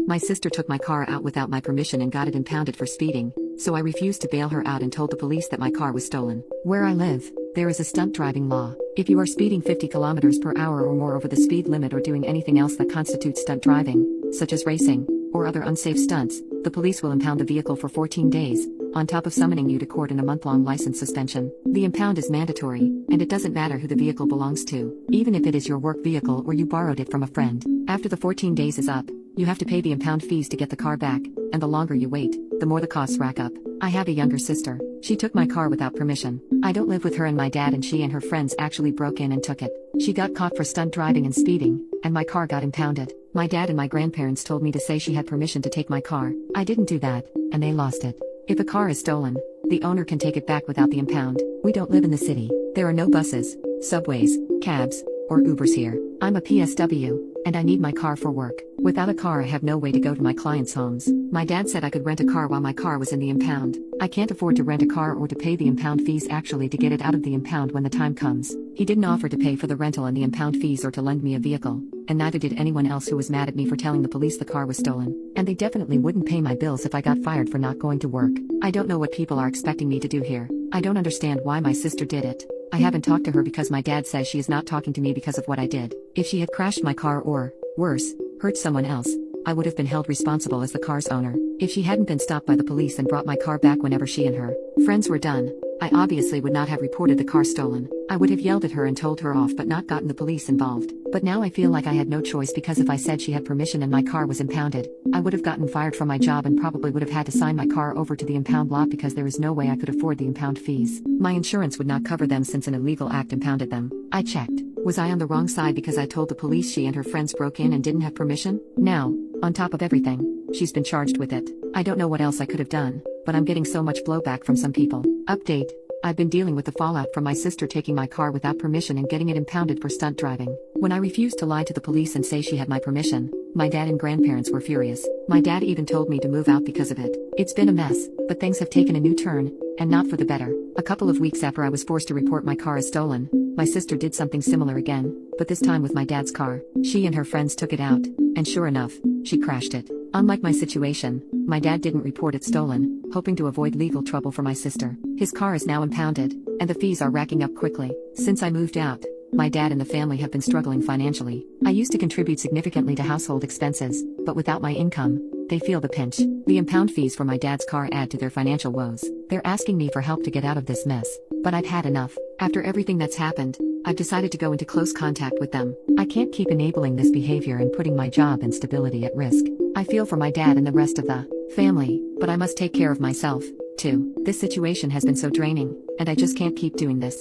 My sister took my car out without my permission and got it impounded for speeding, so I refused to bail her out and told the police that my car was stolen. Where I live, there is a stunt driving law. If you are speeding 50 kilometers per hour or more over the speed limit or doing anything else that constitutes stunt driving, such as racing, or other unsafe stunts, the police will impound the vehicle for 14 days, on top of summoning you to court in a month-long license suspension. The impound is mandatory, and it doesn't matter who the vehicle belongs to, even if it is your work vehicle or you borrowed it from a friend. After the 14 days is up, you have to pay the impound fees to get the car back, and the longer you wait, the more the costs rack up. I have a younger sister. She took my car without permission. I don't live with her and my dad, and she and her friends actually broke in and took it. She got caught for stunt driving and speeding, and my car got impounded. My dad and my grandparents told me to say she had permission to take my car. I didn't do that, and they lost it. If a car is stolen, the owner can take it back without the impound. We don't live in the city. There are no buses, subways, cabs, or Ubers here. I'm a PSW, and I need my car for work. Without a car, I have no way to go to my clients' homes. My dad said I could rent a car while my car was in the impound. I can't afford to rent a car or to pay the impound fees actually to get it out of the impound when the time comes. He didn't offer to pay for the rental and the impound fees or to lend me a vehicle, and neither did anyone else who was mad at me for telling the police the car was stolen. And they definitely wouldn't pay my bills if I got fired for not going to work. I don't know what people are expecting me to do here. I don't understand why my sister did it. I haven't talked to her because my dad says she is not talking to me because of what I did. If she had crashed my car or, worse, hurt someone else, I would have been held responsible as the car's owner. If she hadn't been stopped by the police and brought my car back whenever she and her friends were done, I obviously would not have reported the car stolen. I would have yelled at her and told her off but not gotten the police involved. But now I feel like I had no choice because if I said she had permission and my car was impounded, I would have gotten fired from my job and probably would have had to sign my car over to the impound lot because there is no way I could afford the impound fees. My insurance would not cover them since an illegal act impounded them. I checked. Was I on the wrong side because I told the police she and her friends broke in and didn't have permission? Now, on top of everything, she's been charged with it. I don't know what else I could have done, but I'm getting so much blowback from some people. Update. I've been dealing with the fallout from my sister taking my car without permission and getting it impounded for stunt driving. When I refused to lie to the police and say she had my permission, my dad and grandparents were furious. My dad even told me to move out because of it. It's been a mess, but things have taken a new turn, and not for the better. A couple of weeks after I was forced to report my car as stolen, my sister did something similar again, but this time with my dad's car. She and her friends took it out, and sure enough, she crashed it. Unlike my situation, my dad didn't report it stolen, hoping to avoid legal trouble for my sister. His car is now impounded, and the fees are racking up quickly. Since I moved out, my dad and the family have been struggling financially. I used to contribute significantly to household expenses, but without my income, they feel the pinch. The impound fees for my dad's car add to their financial woes. They're asking me for help to get out of this mess, but I've had enough. After everything that's happened, I've decided to go into close contact with them. I can't keep enabling this behavior and putting my job and stability at risk. I feel for my dad and the rest of the family, but I must take care of myself, too. This situation has been so draining, and I just can't keep doing this.